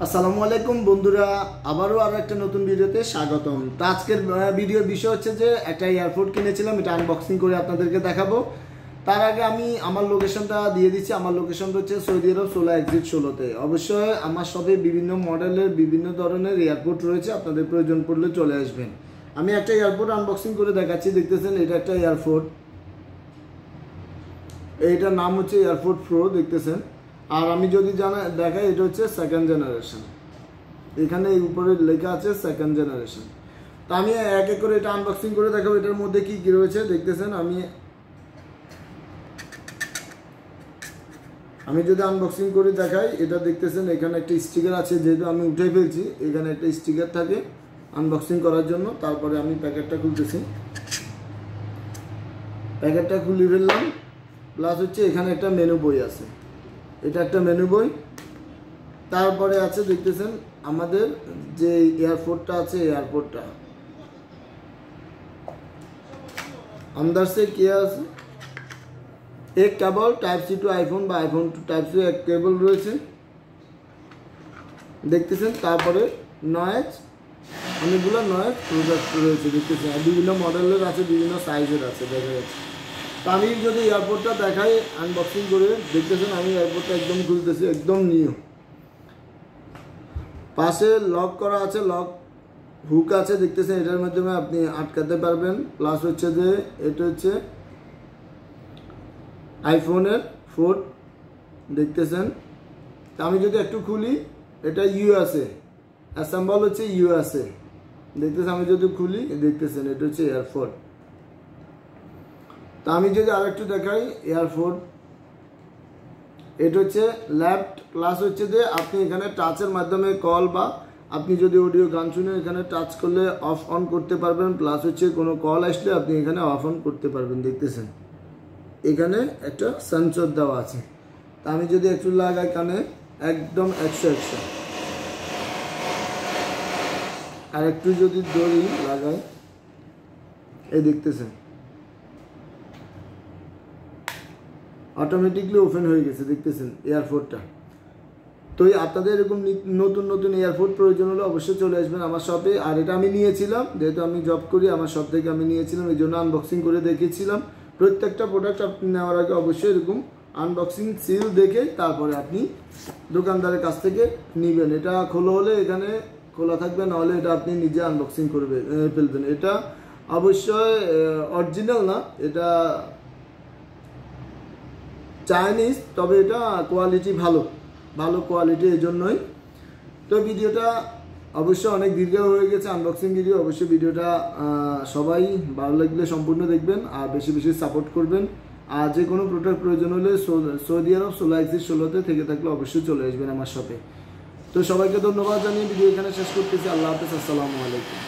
আসসালামু আলাইকুম বন্ধুরা, আবারও আরো একটা নতুন ভিডিওতে স্বাগতম। তো আজকের ভিডিওর বিষয় হচ্ছে যে একটা এয়ারপোর্ট কিনেছিলাম, এটা আনবক্সিং করে আপনাদেরকে দেখাবো। তার আগে আমি আমার লোকেশনটা দিয়ে দিচ্ছি। আমার লোকেশনটা হচ্ছে সৌদি আরব সোলা এক্সিট 16-তে। অবশ্যই আমার শপে বিভিন্ন মডেলের বিভিন্ন ধরনের এয়ারপোর্ট রয়েছে, আপনাদের প্রয়োজন পড়লে চলে আসবেন। আমি একটা এয়ারপোর্ট আনবক্সিং করে দেখাচ্ছি। দেখতেছেন এটা একটা এয়ারপোর্ট, এইটার নাম হচ্ছে এয়ারপোর্ট প্রো, দেখতেছেন। আর আমি যদি দেখাই, এটা হচ্ছে সেকেন্ড জেনারেশন, এখানে এই উপরে লেখা আছে সেকেন্ড জেনারেশন। তো আমি এক এক করে এটা আনবক্সিং করে দেখাবো, এটার মধ্যে কি কি রয়েছে দেখতেছেন। আমি যদি আনবক্সিং করে দেখাই, এটা দেখতেছেন এখানে একটা স্টিকার আছে, যেহেতু আমি উঠে ফেলছি এখানে একটা স্টিকার থাকে আনবক্সিং করার জন্য। তারপরে আমি প্যাকেটটা খুলতেছি, প্যাকেটটা খুলে ফেললাম। প্লাস হচ্ছে এখানে একটা মেনু বই আছে, এটা একটা মেনু বই। তারপরে আছে দেখতেছেন আমাদের যে এয়ারপোর্টটা আছে, এয়ারপোর্টটা अंदर से क्या আছে, एक cable type C to iPhone বা আইফোন টু টাইপ সি এক কেবল রয়েছে দেখতেছেন। তারপরে নয়েজ, অনেকগুলো নয়েজ প্রোডাক্ট রয়েছে দেখতেছেন, আর বিভিন্ন মডেলের আছে, বিভিন্ন সাইজের আছে দেখা যাচ্ছে। তো আমি যদি এয়ারপোর্টটা দেখাই আনবক্সিং করে, দেখতেছেন আমি এয়ারপোর্টটা একদম খুলতেছি, একদম নিউ। পাশে লক করা আছে, লক হুক আছে দেখতেছেন, এটার মাধ্যমে আপনি আটকাতে পারবেন। প্লাস হচ্ছে যে এটা হচ্ছে আইফোনের ফোন দেখতেছেন। আমি যদি একটু খুলি, এটা ইউএসএ অ্যাসেম্বল হচ্ছে ইউএসএ দেখতেছেন। আমি যদি খুলি দেখতেছেন এটা হচ্ছে এয়ারপোর্ট। তা আমি যদি আরেকটু দেখাই এয়ারপোর্ট, এটা হচ্ছে লেফট। প্লাস হচ্ছে যে আপনি এখানে টাচের মাধ্যমে কল বা আপনি যদি অডিও গান শুনে এখানে টাচ করলে অফ অন করতে পারবেন। প্লাস হচ্ছে কোনো কল আসলে আপনি এখানে অফ অন করতে পারবেন দেখতেছেন। এখানে একটা সেন্সর দেওয়া আছে। তা আমি যদি একটু লাগাই কানে, একদম 100 আর একটু যদি দড়ি লাগাই, এই দেখতেছেন অটোমেটিকলি ওপেন হয়ে গেছে দেখতেছেন এয়ারপোর্টটা। তো আপনাদের এরকম নতুন নতুন এয়ারপোর্ট প্রয়োজন হলে অবশ্যই চলে আসবেন আমার শপে। আর এটা আমি নিয়েছিলাম, যেহেতু আমি জব করি, আমার শপ থেকে আমি নিয়েছিলাম, এই জন্য আনবক্সিং করে দেখেছিলাম। প্রত্যেকটা প্রোডাক্ট আপনি নেওয়ার আগে অবশ্যই এরকম আনবক্সিং সিল দেখে তারপরে আপনি দোকানদারের কাছ থেকে নেবেন। এটা খোলা হলে এখানে খোলা থাকবে, নাহলে এটা আপনি নিজে আনবক্সিং করবে ফেলবেন। এটা অবশ্যই অরিজিনাল না, এটা চাইনিজ, তবে এটা কোয়ালিটি ভালো কোয়ালিটি, এই জন্যই। তো ভিডিওটা অবশ্যই অনেক দীর্ঘ হয়ে গেছে আনবক্সিং ভিডিও। অবশ্যই ভিডিওটা সবাই ভালো লাগলে সম্পূর্ণ দেখবেন আর বেশি বেশি সাপোর্ট করবেন। আর যে কোনো প্রোডাক্ট প্রয়োজন হলে সৌদি আরব সোলা এক্সিট 16-তে থেকে থাকলে অবশ্যই চলে আসবেন আমার শপে। তো সবাইকে ধন্যবাদ জানিয়ে ভিডিও এখানে শেষ করতেছি। আল্লাহ হাফেজ, আসসালামু আলাইকুম।